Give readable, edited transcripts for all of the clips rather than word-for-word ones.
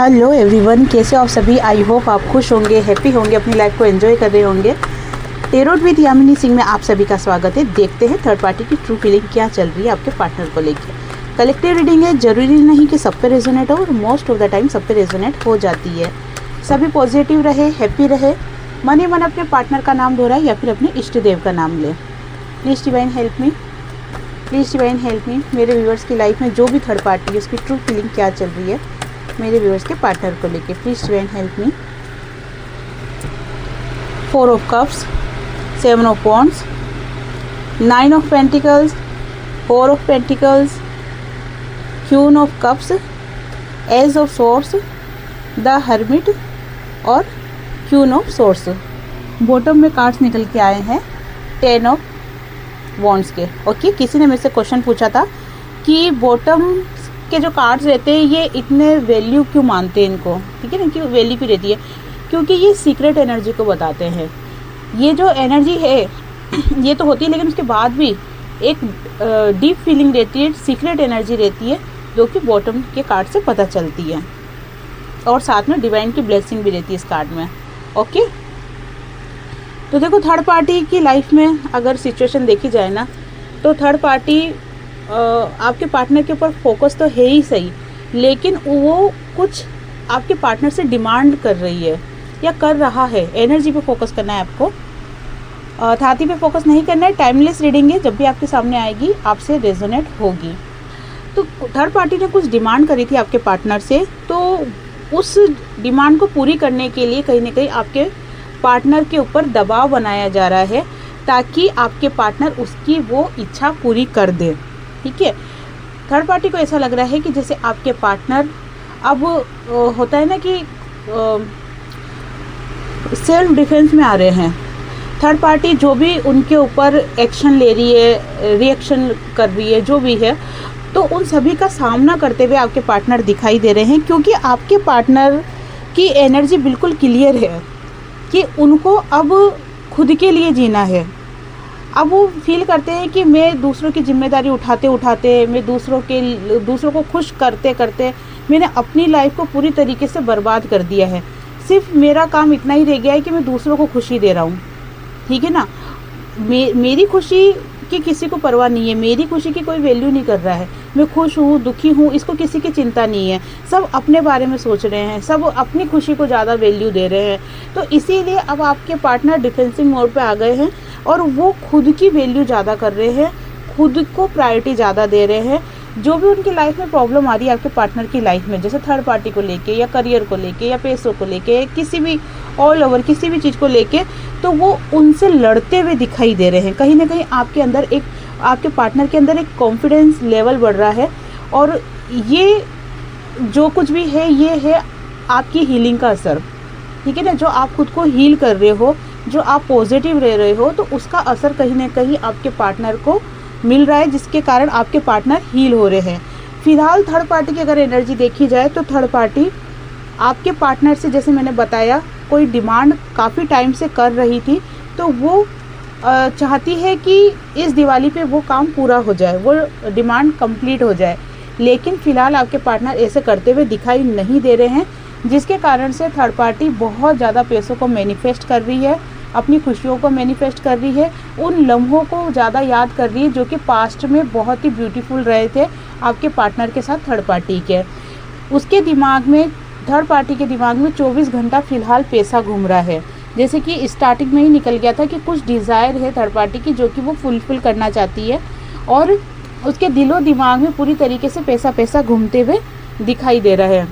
Hello everyone, कैसे हो आप सभी। आई होप आप खुश होंगे, हैप्पी होंगे, अपनी लाइफ को एंजॉय कर रहे होंगे। टेरोट विद यामिनी सिंह में आप सभी का स्वागत है। देखते हैं थर्ड पार्टी की ट्रू फीलिंग क्या चल रही है आपके पार्टनर को लेकर। कलेक्टिव रीडिंग है, ज़रूरी नहीं कि सब पे रेजोनेट हो, और मोस्ट ऑफ द टाइम सब पे रेजोनेट हो जाती है। सभी पॉजिटिव रहे, हैप्पी रहे, मन ही मन अपने पार्टनर का नाम दोहराए या फिर अपने इष्ट देव का नाम ले। Please divine help me, please divine help मी। मेरे व्यूअर्स की लाइफ में जो भी थर्ड पार्टी है उसकी ट्रू फीलिंग क्या चल रही है मेरे व्यूअर्स के पार्टनर को लेके। Please divine help me. 4 of cups, 7 of wands, 9 of pentacles, 4 of pentacles, queen of cups, ace of swords, the hermit और क्वीन ऑफ सोर्स। बॉटम में कार्ड्स निकल के आए हैं 10 ऑफ वॉन्ड्स के। ओके, किसी ने मेरे से क्वेश्चन पूछा था कि बॉटम के जो कार्ड्स रहते हैं ये इतने वैल्यू क्यों मानते हैं इनको, ठीक है ना, क्यों वैल्यू क्यों रहती है? क्योंकि ये सीक्रेट एनर्जी को बताते हैं। ये जो एनर्जी है ये तो होती है, लेकिन उसके बाद भी एक डीप फीलिंग रहती है, सीक्रेट एनर्जी रहती है, जो कि बॉटम के कार्ड से पता चलती है। और साथ में डिवाइन की ब्लेसिंग भी रहती है इस कार्ड में। ओके, तो देखो थर्ड पार्टी की लाइफ में अगर सिचुएशन देखी जाए ना, तो थर्ड पार्टी आपके पार्टनर के ऊपर फोकस तो है ही सही, लेकिन वो कुछ आपके पार्टनर से डिमांड कर रही है या कर रहा है। एनर्जी पे फोकस करना है आपको, थाती पे फोकस नहीं करना है। टाइमलेस रीडिंग है, जब भी आपके सामने आएगी आपसे रेजोनेट होगी। तो थर्ड पार्टी ने कुछ डिमांड करी थी आपके पार्टनर से, तो उस डिमांड को पूरी करने के लिए कहीं ना कहीं आपके पार्टनर के ऊपर दबाव बनाया जा रहा है, ताकि आपके पार्टनर उसकी वो इच्छा पूरी कर दे। ठीक है, थर्ड पार्टी को ऐसा लग रहा है कि जैसे आपके पार्टनर अब होता है ना कि सेल्फ डिफेंस में आ रहे हैं। थर्ड पार्टी जो भी उनके ऊपर एक्शन ले रही है, रिएक्शन कर रही है, जो भी है, तो उन सभी का सामना करते हुए आपके पार्टनर दिखाई दे रहे हैं। क्योंकि आपके पार्टनर की एनर्जी बिल्कुल क्लियर है कि उनको अब खुद के लिए जीना है। अब वो फील करते हैं कि मैं दूसरों की जिम्मेदारी उठाते उठाते, मैं दूसरों को खुश करते करते मैंने अपनी लाइफ को पूरी तरीके से बर्बाद कर दिया है। सिर्फ मेरा काम इतना ही रह गया है कि मैं दूसरों को खुशी दे रहा हूँ। ठीक है ना, मेरी खुशी की किसी को परवाह नहीं है, मेरी खुशी की कोई वैल्यू नहीं कर रहा है। मैं खुश हूँ, दुखी हूँ, इसको किसी की चिंता नहीं है। सब अपने बारे में सोच रहे हैं, सब अपनी खुशी को ज़्यादा वैल्यू दे रहे हैं। तो इसीलिए अब आपके पार्टनर डिफेंसिव मोड पे आ गए हैं और वो खुद की वैल्यू ज़्यादा कर रहे हैं, खुद को प्रायोरिटी ज़्यादा दे रहे हैं। जो भी उनकी लाइफ में प्रॉब्लम आ रही है आपके पार्टनर की लाइफ में, जैसे थर्ड पार्टी को लेके या करियर को लेके या पैसों को लेके, किसी भी ऑल ओवर किसी भी चीज़ को लेके, तो वो उनसे लड़ते हुए दिखाई दे रहे हैं। कहीं ना कहीं आपके पार्टनर के अंदर एक कॉन्फिडेंस लेवल बढ़ रहा है। और ये जो कुछ भी है ये है आपकी हीलिंग का असर। ठीक है ना, जो आप खुद को हील कर रहे हो, जो आप पॉजिटिव रह रहे हो, तो उसका असर कहीं ना कहीं आपके पार्टनर को मिल रहा है, जिसके कारण आपके पार्टनर हील हो रहे हैं। फिलहाल थर्ड पार्टी की अगर एनर्जी देखी जाए तो थर्ड पार्टी आपके पार्टनर से, जैसे मैंने बताया, कोई डिमांड काफ़ी टाइम से कर रही थी, तो वो चाहती है कि इस दिवाली पे वो काम पूरा हो जाए, वो डिमांड कंप्लीट हो जाए। लेकिन फ़िलहाल आपके पार्टनर ऐसे करते हुए दिखाई नहीं दे रहे हैं, जिसके कारण से थर्ड पार्टी बहुत ज़्यादा पैसों को मैनिफेस्ट कर रही है, अपनी खुशियों को मैनिफेस्ट कर रही है, उन लम्हों को ज़्यादा याद कर रही है जो कि पास्ट में बहुत ही ब्यूटीफुल रहे थे आपके पार्टनर के साथ थर्ड पार्टी के। उसके दिमाग में, थर्ड पार्टी के दिमाग में 24 घंटा फ़िलहाल पैसा घूम रहा है। जैसे कि स्टार्टिंग में ही निकल गया था कि कुछ डिज़ायर है थर्ड पार्टी की जो कि वो फुलफ़िल करना चाहती है, और उसके दिलो दिमाग में पूरी तरीके से पैसा घूमते हुए दिखाई दे रहा है।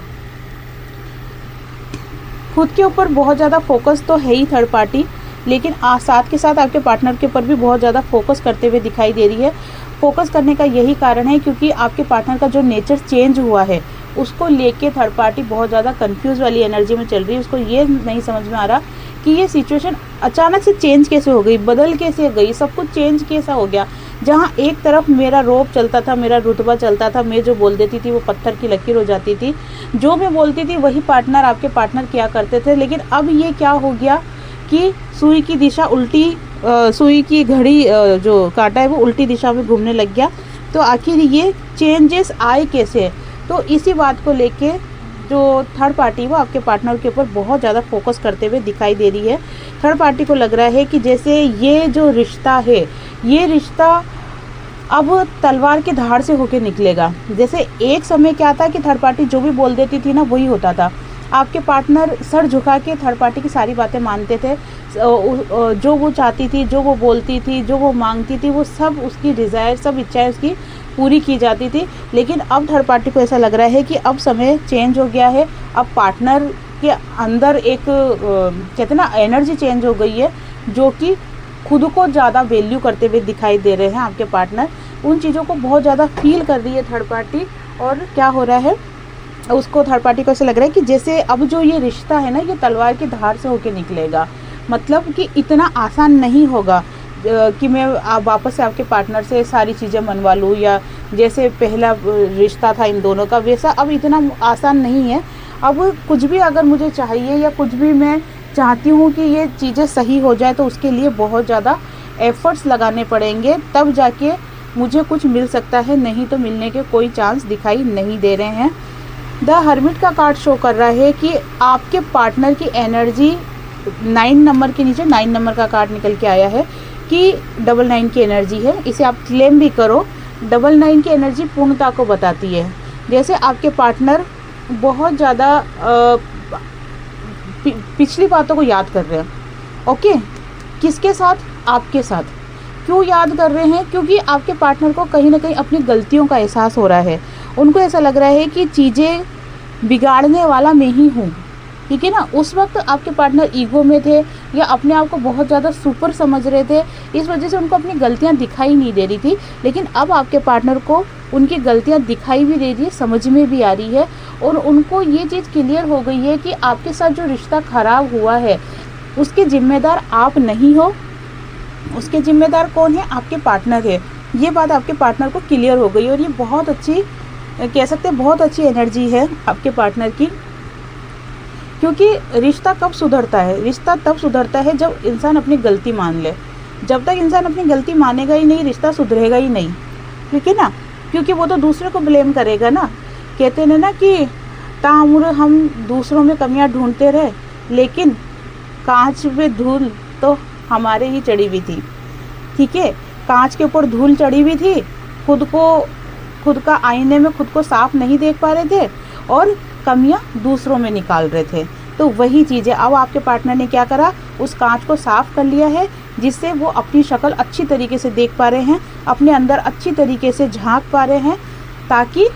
खुद के ऊपर बहुत ज़्यादा फोकस तो है ही थर्ड पार्टी, लेकिन साथ के साथ आपके पार्टनर के ऊपर भी बहुत ज़्यादा फोकस करते हुए दिखाई दे रही है। फोकस करने का यही कारण है क्योंकि आपके पार्टनर का जो नेचर चेंज हुआ है, उसको लेके थर्ड पार्टी बहुत ज़्यादा कंफ्यूज वाली एनर्जी में चल रही है। उसको ये नहीं समझ में आ रहा कि ये सिचुएशन अचानक से चेंज कैसे हो गई, बदल कैसे गई, सब कुछ चेंज कैसा हो गया। जहाँ एक तरफ मेरा रोब चलता था, मेरा रुतबा चलता था, मैं जो बोल देती थी वो पत्थर की लकीर हो जाती थी, जो मैं बोलती थी वही आपके पार्टनर किया करते थे। लेकिन अब ये क्या हो गया कि सुई की दिशा उल्टी, सुई की घड़ी जो काटा है वो उल्टी दिशा में घूमने लग गया। तो आखिर ये चेंजेस आए कैसे? तो इसी बात को लेके जो थर्ड पार्टी वो आपके पार्टनर के ऊपर बहुत ज़्यादा फोकस करते हुए दिखाई दे रही है। थर्ड पार्टी को लग रहा है कि जैसे ये जो रिश्ता है, ये रिश्ता अब तलवार की धार से होके निकलेगा। जैसे एक समय क्या था कि थर्ड पार्टी जो भी बोल देती थी ना वही होता था। आपके पार्टनर सर झुका के थर्ड पार्टी की सारी बातें मानते थे। जो वो चाहती थी, जो वो बोलती थी, जो वो मांगती थी, वो सब उसकी डिज़ायर, सब इच्छाएं उसकी पूरी की जाती थी। लेकिन अब थर्ड पार्टी को ऐसा लग रहा है कि अब समय चेंज हो गया है। अब पार्टनर के अंदर एक कहते ना एनर्जी चेंज हो गई है, जो कि खुद को ज़्यादा वैल्यू करते हुए दिखाई दे रहे हैं। आपके पार्टनर उन चीज़ों को बहुत ज़्यादा फील कर रही है थर्ड पार्टी। और क्या हो रहा है, उसको थर्ड पार्टी को ऐसा लग रहा है कि जैसे अब जो ये रिश्ता है ना, ये तलवार की धार से होके निकलेगा। मतलब कि इतना आसान नहीं होगा कि मैं वापस से आपके पार्टनर से सारी चीज़ें मनवा लूँ, या जैसे पहला रिश्ता था इन दोनों का वैसा अब इतना आसान नहीं है। अब कुछ भी अगर मुझे चाहिए या कुछ भी मैं चाहती हूँ कि ये चीज़ें सही हो जाए, तो उसके लिए बहुत ज़्यादा एफ़र्ट्स लगाने पड़ेंगे, तब जाके मुझे कुछ मिल सकता है, नहीं तो मिलने के कोई चांस दिखाई नहीं दे रहे हैं। द हर्मिट का कार्ड शो कर रहा है कि आपके पार्टनर की एनर्जी 9 नंबर के नीचे 9 नंबर का कार्ड निकल के आया है कि 99 की एनर्जी है। इसे आप क्लेम भी करो। 99 की एनर्जी पूर्णता को बताती है। जैसे आपके पार्टनर बहुत ज़्यादा पिछली बातों को याद कर रहे हैं। ओके, किसके साथ? आपके साथ। क्यों याद कर रहे हैं? क्योंकि आपके पार्टनर को कहीं ना कहीं अपनी गलतियों का एहसास हो रहा है। उनको ऐसा लग रहा है कि चीज़ें बिगाड़ने वाला मैं ही हूँ, ठीक है ना। उस वक्त आपके पार्टनर ईगो में थे या अपने आप को बहुत ज़्यादा सुपर समझ रहे थे, इस वजह से उनको अपनी गलतियाँ दिखाई नहीं दे रही थी। लेकिन अब आपके पार्टनर को उनकी गलतियाँ दिखाई भी दे रही है, समझ में भी आ रही है, और उनको ये चीज़ क्लियर हो गई है कि आपके साथ जो रिश्ता ख़राब हुआ है उसके ज़िम्मेदार आप नहीं हो, उसके ज़िम्मेदार कौन है? आपके पार्टनर है। ये बात आपके पार्टनर को क्लियर हो गई, और ये बहुत अच्छी, कह सकते हैं बहुत अच्छी एनर्जी है आपके पार्टनर की। क्योंकि रिश्ता कब सुधरता है? रिश्ता तब सुधरता है जब इंसान अपनी गलती मान ले। जब तक इंसान अपनी गलती मानेगा ही नहीं, रिश्ता सुधरेगा ही नहीं, ठीक है ना। क्योंकि वो तो दूसरे को ब्लेम करेगा ना। कहते हैं ना कि ताउम्र हम दूसरों में कमियां ढूंढते रहे, लेकिन कांच पे धूल तो हमारे ही चढ़ी हुई थी, ठीक है। कांच के ऊपर धूल चढ़ी हुई थी, खुद का आईने में खुद को साफ नहीं देख पा रहे थे और कमियां दूसरों में निकाल रहे थे। तो वही चीज़ें अब आपके पार्टनर ने क्या करा, उस कांच को साफ कर लिया है, जिससे वो अपनी शक्ल अच्छी तरीके से देख पा रहे हैं, अपने अंदर अच्छी तरीके से झांक पा रहे हैं। ताकि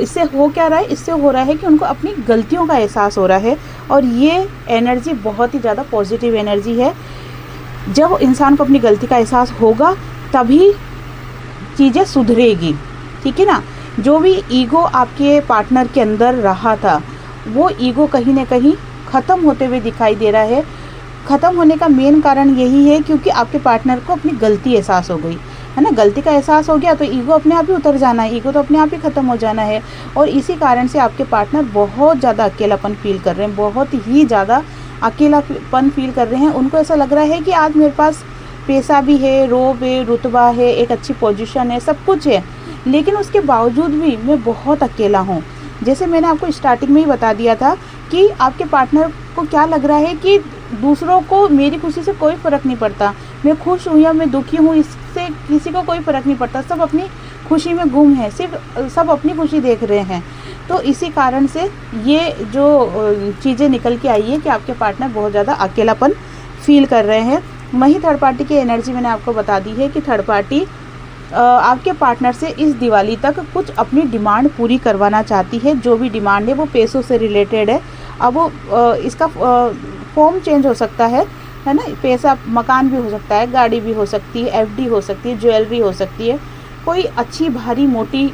इससे हो क्या रहा है, इससे हो रहा है कि उनको अपनी गलतियों का एहसास हो रहा है। और ये एनर्जी बहुत ही ज़्यादा पॉजिटिव एनर्जी है। जब इंसान को अपनी गलती का एहसास होगा तभी चीज़ें सुधरेगी, ठीक है ना। जो भी ईगो आपके पार्टनर के अंदर रहा था, वो ईगो कहीं ना कहीं ख़त्म होते हुए दिखाई दे रहा है। ख़त्म होने का मेन कारण यही है क्योंकि आपके पार्टनर को अपनी गलती एहसास हो गई है ना। गलती का एहसास हो गया तो ईगो अपने आप ही उतर जाना है, ईगो तो अपने आप ही ख़त्म हो जाना है। और इसी कारण से आपके पार्टनर बहुत ज़्यादा अकेलापन फील कर रहे हैं, बहुत ही ज़्यादा अकेलापन फील कर रहे हैं। उनको ऐसा लग रहा है कि आज मेरे पास पैसा भी है, रोब है, रुतबा है, एक अच्छी पोजीशन है, सब कुछ है, लेकिन उसके बावजूद भी मैं बहुत अकेला हूँ। जैसे मैंने आपको स्टार्टिंग में ही बता दिया था कि आपके पार्टनर को क्या लग रहा है कि दूसरों को मेरी खुशी से कोई फ़र्क नहीं पड़ता, मैं खुश हूँ या मैं दुखी हूँ इससे किसी को कोई फ़र्क नहीं पड़ता, सब अपनी खुशी में गुम है, सिर्फ सब अपनी खुशी देख रहे हैं। तो इसी कारण से ये जो चीज़ें निकल के आई है कि आपके पार्टनर बहुत ज़्यादा अकेलापन फील कर रहे हैं। वहीं थर्ड पार्टी की एनर्जी मैंने आपको बता दी है कि थर्ड पार्टी आपके पार्टनर से इस दिवाली तक कुछ अपनी डिमांड पूरी करवाना चाहती है। जो भी डिमांड है वो पैसों से रिलेटेड है। अब इसका फॉर्म चेंज हो सकता है ना। पैसा, मकान भी हो सकता है, गाड़ी भी हो सकती है, एफडी हो सकती है, ज्वेलरी हो सकती है, कोई अच्छी भारी मोटी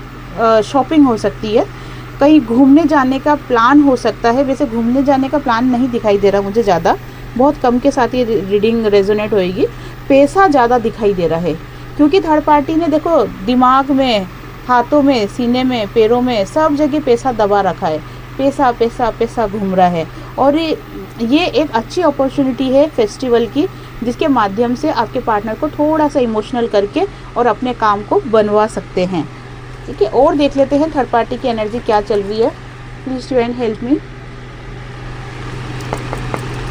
शॉपिंग हो सकती है, कहीं घूमने जाने का प्लान हो सकता है। वैसे घूमने जाने का प्लान नहीं दिखाई दे रहा मुझे ज़्यादा, बहुत कम के साथ ये रीडिंग रेजोनेट होएगी। पैसा ज़्यादा दिखाई दे रहा है क्योंकि थर्ड पार्टी ने देखो दिमाग में, हाथों में, सीने में, पैरों में, सब जगह पैसा दबा रखा है। पैसा पैसा पैसा घूम रहा है। और ये एक अच्छी अपॉर्चुनिटी है फेस्टिवल की, जिसके माध्यम से आपके पार्टनर को थोड़ा सा इमोशनल करके और अपने काम को बनवा सकते हैं, ठीक है। और देख लेते हैं थर्ड पार्टी की एनर्जी क्या चल रही है। Please divine help me,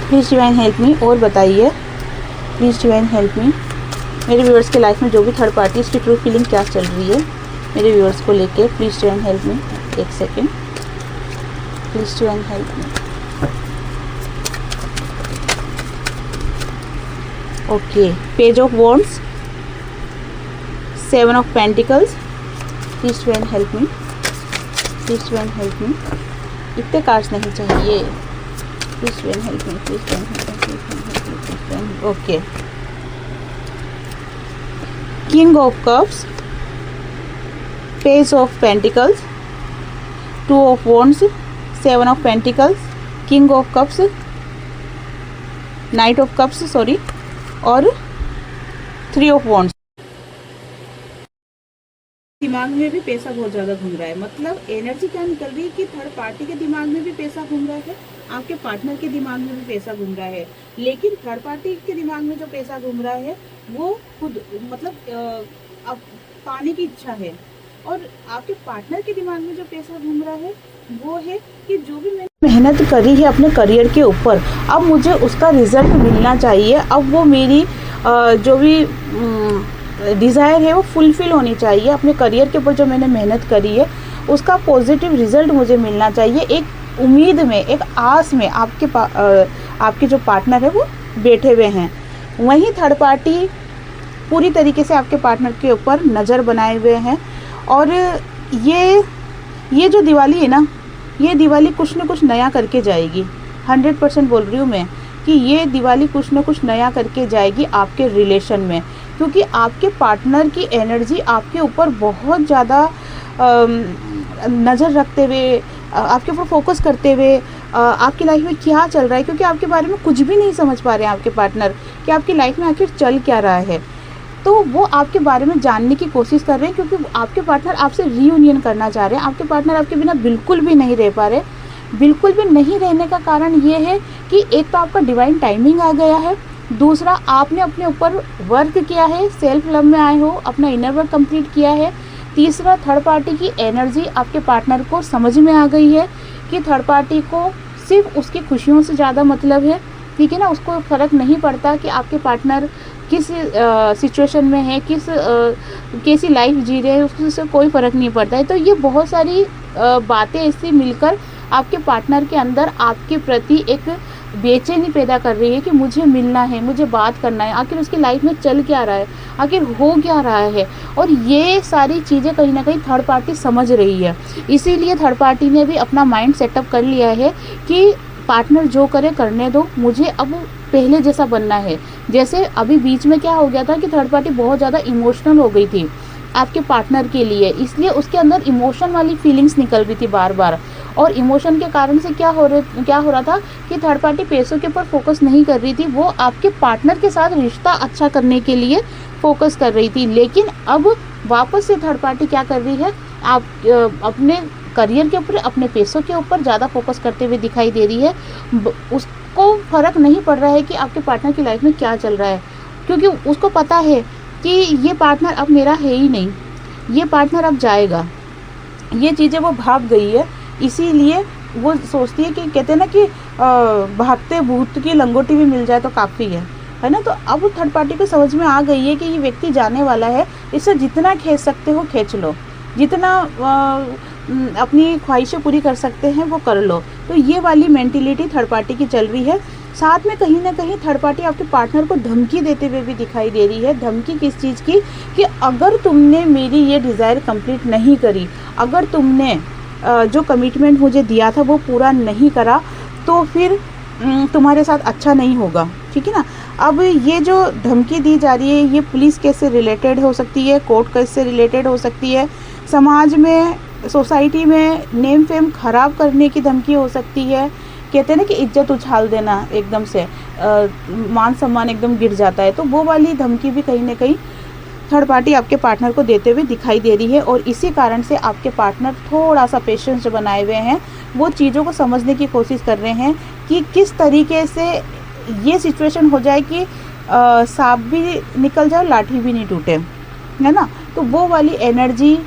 please divine help मी। और बताइए प्लीज़ डिवाइन हेल्प मी, मेरे व्यूअर्स के लाइफ में जो भी थर्ड पार्टी, इसकी ट्रू फीलिंग क्या चल रही है मेरे व्यूअर्स को लेके। Please divine help me. एक second, please divine help me. Okay, page of wands, 7 of pentacles, please divine help me, please divine help me. इतने कार्ड्स नहीं चाहिए, please divine help me, please divine help me, please divine. Okay, king of cups, page of pentacles, 2 of wands, 7 of pentacles, king of cups, night of cups sorry, और 3 of wands. दिमाग में भी पैसा बहुत ज़्यादा घूम रहा है, मतलब एनर्जी क्या निकल रही है कि थर्ड पार्टी के दिमाग में भी पैसा घूम रहा है, आपके पार्टनर के दिमाग में भी पैसा घूम रहा है, लेकिन थर्ड पार्टी के दिमाग में जो पैसा घूम रहा है वो खुद मतलब अब पाने की इच्छा है, और आपके पार्टनर के दिमाग में जो पैसा घूम रहा है वो है कि जो भी मैंने मेहनत करी है अपने करियर के ऊपर, अब मुझे उसका रिजल्ट मिलना चाहिए, अब वो मेरी जो भी डिज़ायर है वो फुलफ़िल होनी चाहिए, अपने करियर के ऊपर जो मैंने मेहनत करी है उसका पॉजिटिव रिजल्ट मुझे मिलना चाहिए। एक उम्मीद में, एक आस में आपके जो पार्टनर है वो बैठे हुए हैं। वहीं थर्ड पार्टी पूरी तरीके से आपके पार्टनर के ऊपर नज़र बनाए हुए हैं, और ये जो दिवाली है ना, ये दिवाली कुछ न कुछ नया करके जाएगी। 100% बोल रही हूँ मैं कि ये दिवाली कुछ न कुछ नया करके जाएगी आपके रिलेशन में, क्योंकि आपके पार्टनर की एनर्जी आपके ऊपर बहुत ज़्यादा नज़र रखते हुए, आपके ऊपर फोकस करते हुए, आपकी लाइफ में क्या चल रहा है, क्योंकि आपके बारे में कुछ भी नहीं समझ पा रहे हैं आपके पार्टनर कि आपकी लाइफ में आखिर चल क्या रहा है, तो वो आपके बारे में जानने की कोशिश कर रहे हैं, क्योंकि आपके पार्टनर आपसे रीयूनियन करना चाह रहे हैं। आपके पार्टनर आपके बिना बिल्कुल भी नहीं रह पा रहे। बिल्कुल भी नहीं रहने का कारण ये है कि एक तो आपका डिवाइन टाइमिंग आ गया है, दूसरा आपने अपने ऊपर वर्क किया है, सेल्फ लव में आए हो, अपना इनर वर्क कंप्लीट किया है, तीसरा थर्ड पार्टी की एनर्जी आपके पार्टनर को समझ में आ गई है कि थर्ड पार्टी को सिर्फ उसकी खुशियों से ज़्यादा मतलब है, ठीक है ना, उसको फ़र्क नहीं पड़ता कि आपके पार्टनर किस सिचुएशन में है, कैसी लाइफ जी रहे हैं, उससे कोई फ़र्क नहीं पड़ता है। तो ये बहुत सारी बातें ऐसी मिलकर आपके पार्टनर के अंदर आपके प्रति एक बेचैनी पैदा कर रही है कि मुझे मिलना है, मुझे बात करना है, आखिर उसकी लाइफ में चल क्या रहा है, आखिर हो क्या रहा है, और ये सारी चीज़ें कहीं ना कहीं थर्ड पार्टी समझ रही है। इसीलिए थर्ड पार्टी ने भी अपना माइंड सेटअप कर लिया है कि पार्टनर जो करे करने दो, मुझे अब पहले जैसा बनना है। जैसे अभी बीच में क्या हो गया था कि थर्ड पार्टी बहुत ज़्यादा इमोशनल हो गई थी आपके पार्टनर के लिए, इसलिए उसके अंदर इमोशन वाली फीलिंग्स निकल रही थी बार बार, और इमोशन के कारण से क्या हो रहा था कि थर्ड पार्टी पैसों के ऊपर फोकस नहीं कर रही थी, वो आपके पार्टनर के साथ रिश्ता अच्छा करने के लिए फोकस कर रही थी। लेकिन अब वापस से थर्ड पार्टी क्या कर रही है, आप अपने करियर के ऊपर, अपने पैसों के ऊपर ज़्यादा फोकस करते हुए दिखाई दे रही है। उसको फ़र्क नहीं पड़ रहा है कि आपके पार्टनर की लाइफ में क्या चल रहा है, क्योंकि उसको पता है कि ये पार्टनर अब मेरा है ही नहीं, ये पार्टनर अब जाएगा, ये चीज़ें वो भाग गई है। इसीलिए वो सोचती है कि कहते हैं ना कि भागते भूत की लंगोटी भी मिल जाए तो काफ़ी है ना। तो अब थर्ड पार्टी को समझ में आ गई है कि ये व्यक्ति जाने वाला है, इससे जितना खींच सकते हो खींच लो, जितना अपनी ख्वाहिशें पूरी कर सकते हैं वो कर लो। तो ये वाली मेंटिलिटी थर्ड पार्टी की चल रही है। साथ में कहीं ना कहीं थर्ड पार्टी आपके पार्टनर को धमकी देते हुए भी दिखाई दे रही है। धमकी किस चीज़ की, कि अगर तुमने मेरी ये डिज़ायर कंप्लीट नहीं करी, अगर तुमने जो कमिटमेंट मुझे दिया था वो पूरा नहीं करा, तो फिर तुम्हारे साथ अच्छा नहीं होगा, ठीक है ना। अब ये जो धमकी दी जा रही है, ये पुलिस केस से रिलेटेड हो सकती है, कोर्ट केस से रिलेटेड हो सकती है, समाज में, सोसाइटी में नेम फेम ख़राब करने की धमकी हो सकती है। कहते हैं ना कि इज्जत उछाल देना, एकदम से मान सम्मान एकदम गिर जाता है, तो वो वाली धमकी भी कहीं ना कहीं थर्ड पार्टी आपके पार्टनर को देते हुए दिखाई दे रही है। और इसी कारण से आपके पार्टनर थोड़ा सा पेशेंस जो बनाए हुए हैं, वो चीज़ों को समझने की कोशिश कर रहे हैं कि किस तरीके से ये सिचुएशन हो जाए कि सांप भी निकल जाए, लाठी भी नहीं टूटे, है ना। तो वो वाली एनर्जी,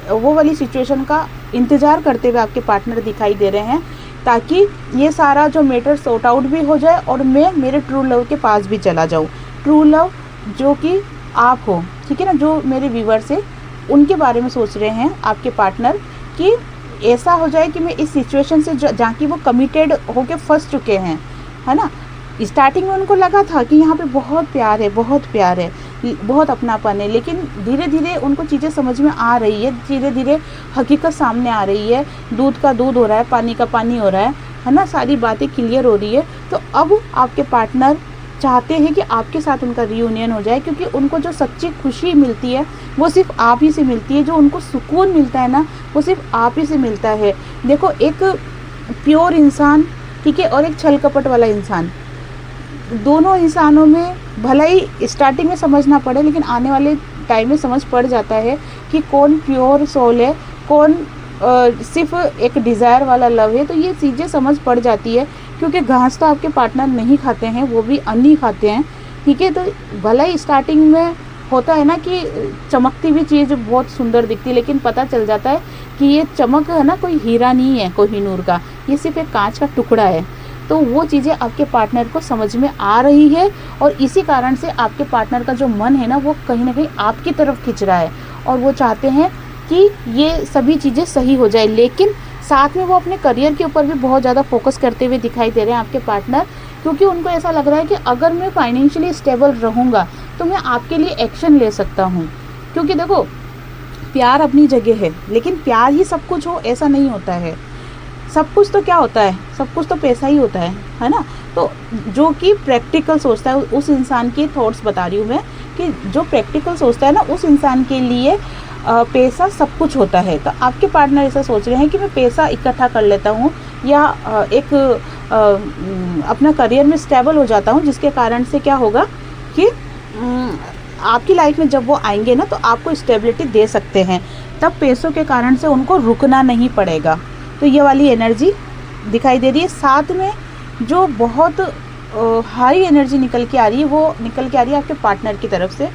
वो वाली सिचुएशन का इंतज़ार करते हुए आपके पार्टनर दिखाई दे रहे हैं, ताकि ये सारा जो मैटर सॉर्ट आउट भी हो जाए और मैं मेरे ट्रू लव के पास भी चला जाऊँ। ट्रू लव जो कि आप हो, ठीक है ना, जो मेरे व्यूअर्स हैं उनके बारे में सोच रहे हैं आपके पार्टनर, कि ऐसा हो जाए कि मैं इस सिचुएशन से जहाँ की वो कमिटेड होके फंस चुके हैं, है ना। स्टार्टिंग में उनको लगा था कि यहाँ पे बहुत प्यार है, बहुत अपनापन है, लेकिन धीरे धीरे उनको चीज़ें समझ में आ रही है, धीरे धीरे हकीकत सामने आ रही है, दूध का दूध हो रहा है, पानी का पानी हो रहा है ना, सारी बातें क्लियर हो रही है। तो अब आपके पार्टनर चाहते हैं कि आपके साथ उनका रियूनियन हो जाए, क्योंकि उनको जो सच्ची खुशी मिलती है वो सिर्फ आप ही से मिलती है, जो उनको सुकून मिलता है ना वो सिर्फ आप ही से मिलता है। देखो, एक प्योर इंसान, ठीक है, और एक छल कपट वाला इंसान, दोनों इंसानों में भला ही स्टार्टिंग में समझ ना पड़े, लेकिन आने वाले टाइम में समझ पड़ जाता है कि कौन प्योर सोल है, कौन सिर्फ एक डिज़ायर वाला लव है। तो ये चीज़ें समझ पड़ जाती है, क्योंकि घास तो आपके पार्टनर नहीं खाते हैं, वो भी अन्न ही खाते हैं, ठीक है। तो भला ही स्टार्टिंग में होता है ना कि चमकती हुई चीज़ बहुत सुंदर दिखती है, लेकिन पता चल जाता है कि ये चमक है ना कोई हीरा नहीं है, कोहिनूर का, ये सिर्फ एक कांच का टुकड़ा है। तो वो चीज़ें आपके पार्टनर को समझ में आ रही है, और इसी कारण से आपके पार्टनर का जो मन है ना वो कहीं ना कहीं आपकी तरफ खिंच रहा है, और वो चाहते हैं कि ये सभी चीज़ें सही हो जाए। लेकिन साथ में वो अपने करियर के ऊपर भी बहुत ज़्यादा फोकस करते हुए दिखाई दे रहे हैं आपके पार्टनर, क्योंकि उनको ऐसा लग रहा है कि अगर मैं फाइनेंशियली स्टेबल रहूँगा तो मैं आपके लिए एक्शन ले सकता हूँ। क्योंकि देखो, प्यार अपनी जगह है, लेकिन प्यार ही सब कुछ हो ऐसा नहीं होता है। सब कुछ तो क्या होता है, सब कुछ तो पैसा ही होता है ना। तो जो कि प्रैक्टिकल सोचता है, उस इंसान के थॉट्स बता रही हूँ मैं, कि जो प्रैक्टिकल सोचता है ना उस इंसान के लिए पैसा सब कुछ होता है। तो आपके पार्टनर ऐसा सोच रहे हैं कि मैं पैसा इकट्ठा कर लेता हूँ, या एक अपना करियर में स्टेबल हो जाता हूँ, जिसके कारण से क्या होगा कि आपकी लाइफ में जब वो आएंगे ना तो आपको स्टेबिलिटी दे सकते हैं, तब पैसों के कारण से उनको रुकना नहीं पड़ेगा। तो ये वाली एनर्जी दिखाई दे रही है। साथ में जो बहुत हाई एनर्जी निकल के आ रही है, वो निकल के आ रही है आपके पार्टनर की तरफ से।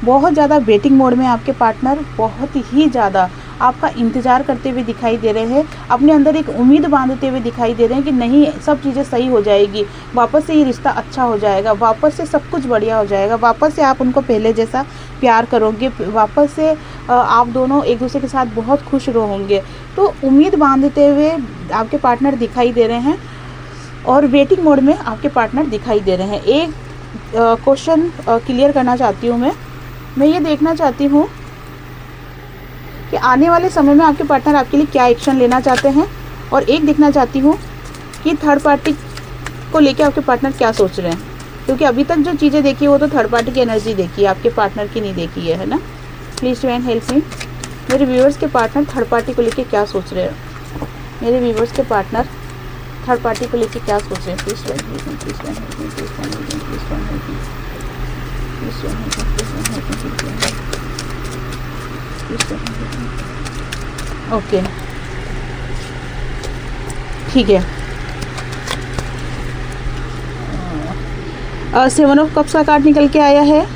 बहुत ज़्यादा वेटिंग मोड में आपके पार्टनर बहुत ही ज़्यादा आपका इंतज़ार करते हुए दिखाई दे रहे हैं, अपने अंदर एक उम्मीद बांधते हुए दिखाई दे रहे हैं कि नहीं, सब चीज़ें सही हो जाएगी, वापस से ये रिश्ता अच्छा हो जाएगा, वापस से सब कुछ बढ़िया हो जाएगा, वापस से आप उनको पहले जैसा प्यार करोगे, वापस से आप दोनों एक दूसरे के साथ बहुत खुश रहोगे। तो उम्मीद बांधते हुए आपके पार्टनर दिखाई दे रहे हैं, और वेटिंग मोड में आपके पार्टनर दिखाई दे रहे हैं। एक क्वेश्चन क्लियर करना चाहती हूँ मैं ये देखना चाहती हूँ कि आने वाले समय में आपके पार्टनर आपके लिए क्या एक्शन लेना चाहते हैं, और एक देखना चाहती हूँ कि थर्ड पार्टी को लेके आपके पार्टनर क्या सोच रहे हैं, क्योंकि अभी तक जो चीज़ें देखी वो तो थर्ड पार्टी की एनर्जी देखी है, आपके पार्टनर की नहीं देखी है ना। प्लीज़ डिवाइन हेल्प मी, मेरे व्यूअर्स के पार्टनर थर्ड पार्टी को लेके क्या सोच रहे हैं, मेरे व्यूअर्स के पार्टनर थर्ड पार्टी को लेके क्या सोच रहे हैं। Please divine help me, please divine help me, please divine help me, please divine help me, please divine help me, please divine help me, please divine help me. Okay, ठीक है। 7 of cups का card निकल के आया है,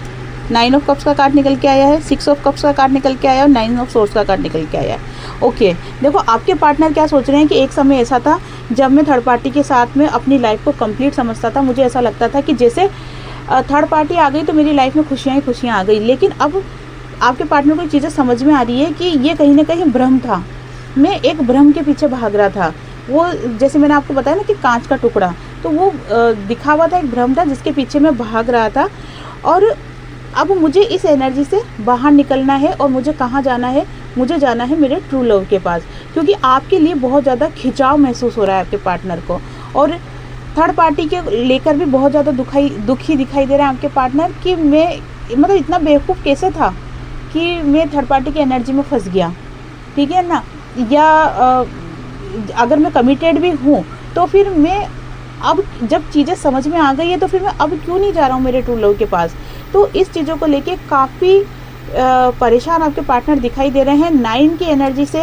9 of cups का card निकल के आया है, 6 ऑफ कप्स का कार्ड निकल के आया है, और 9 ऑफ सोर्स का कार्ड निकल के आया है। ओके, देखो आपके पार्टनर क्या सोच रहे हैं कि एक समय ऐसा था जब मैं थर्ड पार्टी के साथ में अपनी लाइफ को कंप्लीट समझता था, मुझे ऐसा लगता था कि जैसे थर्ड पार्टी आ गई तो मेरी लाइफ में खुशियाँ ही खुशियाँ आ गई। लेकिन अब आपके पार्टनर को ये चीज़ें समझ में आ रही है कि ये कहीं ना कहीं भ्रम था, मैं एक भ्रम के पीछे भाग रहा था। वो जैसे मैंने आपको बताया ना कि कांच का टुकड़ा, तो वो दिखावा था, एक भ्रम था जिसके पीछे मैं भाग रहा था। और अब मुझे इस एनर्जी से बाहर निकलना है, और मुझे कहाँ जाना है, मुझे जाना है मेरे ट्रू लव के पास, क्योंकि आपके लिए बहुत ज़्यादा खिंचाव महसूस हो रहा है आपके पार्टनर को। और थर्ड पार्टी के लेकर भी बहुत ज़्यादा दुखी दिखाई दे रहा है आपके पार्टनर कि मैं मतलब इतना बेवकूफ़ कैसे था कि मैं थर्ड पार्टी की एनर्जी में फंस गया, ठीक है ना। या अगर मैं कमिटेड भी हूँ तो फिर मैं अब जब चीज़ें समझ में आ गई है तो फिर मैं अब क्यों नहीं जा रहा हूँ मेरे ट्रू लव के पास। तो इस चीज़ों को लेके काफ़ी परेशान आपके पार्टनर दिखाई दे रहे हैं। 9 की एनर्जी से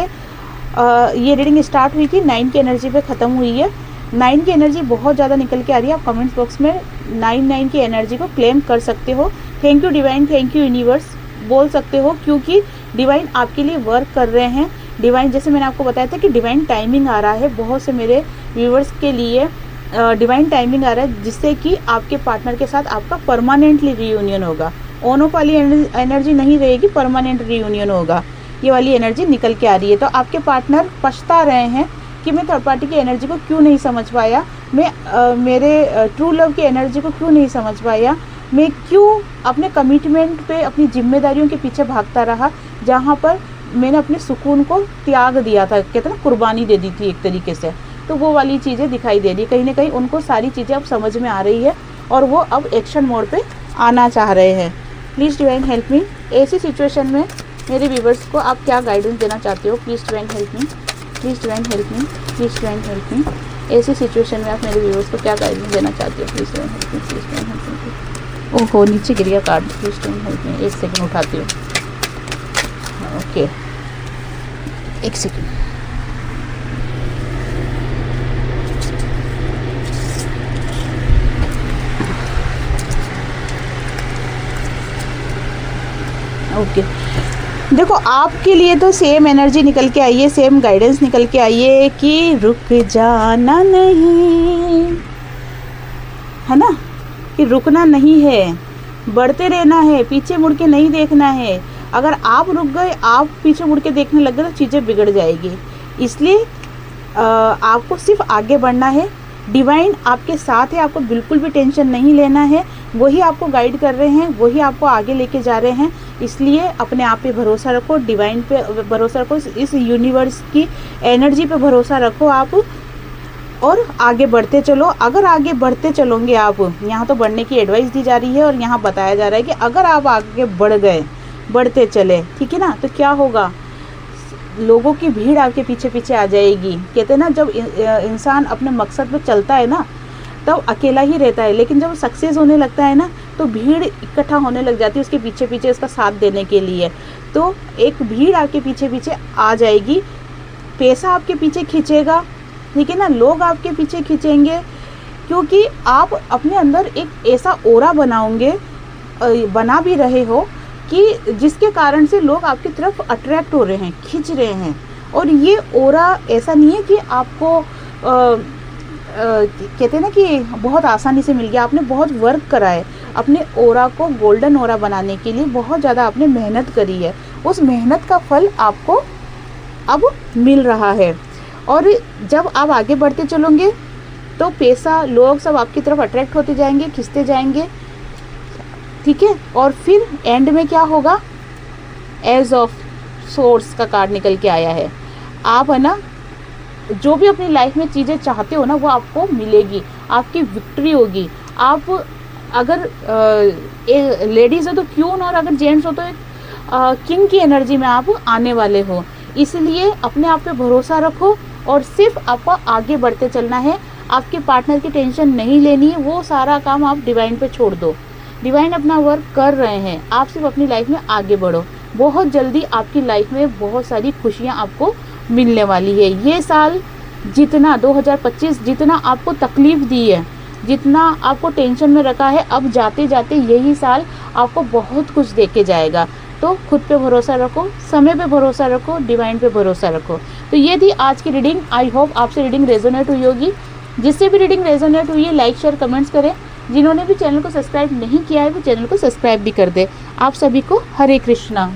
ये रीडिंग स्टार्ट हुई थी, 9 की एनर्जी पे ख़त्म हुई है। 9 की एनर्जी बहुत ज़्यादा निकल के आ रही है। आप कमेंट्स बॉक्स में 9 की एनर्जी को क्लेम कर सकते हो। Thank you divine, thank you universe बोल सकते हो, क्योंकि डिवाइन आपके लिए वर्क कर रहे हैं। डिवाइन, जैसे मैंने आपको बताया था कि डिवाइन टाइमिंग आ रहा है बहुत से मेरे व्यूवर्स के लिए, डिवाइन टाइमिंग आ रहा है जिससे कि आपके पार्टनर के साथ आपका परमानेंटली रीयूनियन होगा। ऑन ऑफ वाली एनर्जी नहीं रहेगी, परमानेंट रीयूनियन होगा। ये वाली एनर्जी निकल के आ रही है। तो आपके पार्टनर पछता रहे हैं कि मैं थर्ड पार्टी की एनर्जी को क्यों नहीं समझ पाया, मैं मेरे ट्रू लव की एनर्जी को क्यों नहीं समझ पाया, मैं क्यों अपने कमिटमेंट पे, अपनी जिम्मेदारियों के पीछे भागता रहा, जहाँ पर मैंने अपने सुकून को त्याग दिया था, कहते ना कुर्बानी दे दी थी एक तरीके से। तो वो वाली चीज़ें दिखाई दे रही, कहीं ना कहीं उनको सारी चीज़ें अब समझ में आ रही है और वो अब एक्शन मोड पे आना चाह रहे हैं। प्लीज़ डिवाइन हेल्प मी। ऐसी सिचुएशन में मेरे व्यूवर्स को आप क्या गाइडेंस देना चाहते हो? Please divine help me, please divine help me, please divine help मी। ऐसी सिचुएशन में आप मेरे व्यूवर्स को क्या गाइडेंस देना चाहते हो? Please divine help me, please divine help मी। ओहो, नीचे गिर गया card. Please divine help me. 1 second उठाती हूँ। Okay, 1 second. ओके, देखो आपके लिए तो सेम एनर्जी निकल के आई है, सेम गाइडेंस निकल के आई है कि रुक जाना नहीं है ना, कि रुकना नहीं है, बढ़ते रहना है, पीछे मुड़ के नहीं देखना है। अगर आप रुक गए, आप पीछे मुड़ के देखने लग गए तो चीज़ें बिगड़ जाएगी। इसलिए आपको सिर्फ आगे बढ़ना है। डिवाइन आपके साथ है, आपको बिल्कुल भी टेंशन नहीं लेना है। वही आपको गाइड कर रहे हैं, वही आपको आगे लेके जा रहे हैं। इसलिए अपने आप पे भरोसा रखो, डिवाइन पे भरोसा रखो, इस यूनिवर्स की एनर्जी पे भरोसा रखो आप, और आगे बढ़ते चलो। अगर आगे बढ़ते चलोगे आप, यहाँ तो बढ़ने की एडवाइस दी जा रही है और यहाँ बताया जा रहा है कि अगर आप आगे बढ़ गए, बढ़ते चले, ठीक है ना, तो क्या होगा, लोगों की भीड़ आपके पीछे पीछे आ जाएगी। कहते हैं ना, जब इंसान अपने मकसद पे चलता है ना तब अकेला ही रहता है, लेकिन जब सक्सेस होने लगता है ना तो भीड़ इकट्ठा होने लग जाती है उसके पीछे पीछे उसका साथ देने के लिए। तो एक भीड़ आपके पीछे पीछे आ जाएगी, पैसा आपके पीछे खींचेगा, ठीक है ना, लोग आपके पीछे खींचेंगे, क्योंकि आप अपने अंदर एक ऐसा ऑरा बनाओगे, बना भी रहे हो कि जिसके कारण से लोग आपकी तरफ अट्रैक्ट हो रहे हैं, खींच रहे हैं। और ये ऑरा ऐसा नहीं है कि आपको कहते हैं ना कि बहुत आसानी से मिल गया। आपने बहुत वर्क करा है, अपने ऑरा को गोल्डन ऑरा बनाने के लिए बहुत ज़्यादा आपने मेहनत करी है। उस मेहनत का फल आपको अब मिल रहा है। और जब आप आगे बढ़ते चलोगे तो पैसा, लोग सब आपकी तरफ अट्रैक्ट होते जाएंगे, खिंचते जाएंगे, ठीक है। और फिर एंड में क्या होगा, एज ऑफ सोर्स का कार्ड निकल के आया है। आप है ना, जो भी अपनी लाइफ में चीज़ें चाहते हो ना वो आपको मिलेगी, आपकी विक्ट्री होगी। आप अगर लेडीज़ हो तो क्यून, और अगर जेंट्स हो तो किंग की एनर्जी में आप आने वाले हो। इसलिए अपने आप पे भरोसा रखो और सिर्फ आपको आगे बढ़ते चलना है। आपके पार्टनर की टेंशन नहीं लेनी है, वो सारा काम आप डिवाइन पे छोड़ दो। डिवाइन अपना वर्क कर रहे हैं, आप सिर्फ अपनी लाइफ में आगे बढ़ो। बहुत जल्दी आपकी लाइफ में बहुत सारी खुशियाँ आपको मिलने वाली है। ये साल जितना 2025 जितना आपको तकलीफ़ दी है, जितना आपको टेंशन में रखा है, अब जाते जाते यही साल आपको बहुत कुछ दे के जाएगा। तो खुद पे भरोसा रखो, समय पे भरोसा रखो, डिवाइन पे भरोसा रखो। तो ये थी आज की रीडिंग। आई होप आपसे रीडिंग रेजोनेट हुई होगी। जिससे भी रीडिंग रेजोनेट हुई है लाइक शेयर कमेंट्स करें। जिन्होंने भी चैनल को सब्सक्राइब नहीं किया है वो चैनल को सब्सक्राइब भी कर दे। आप सभी को हरे कृष्णा।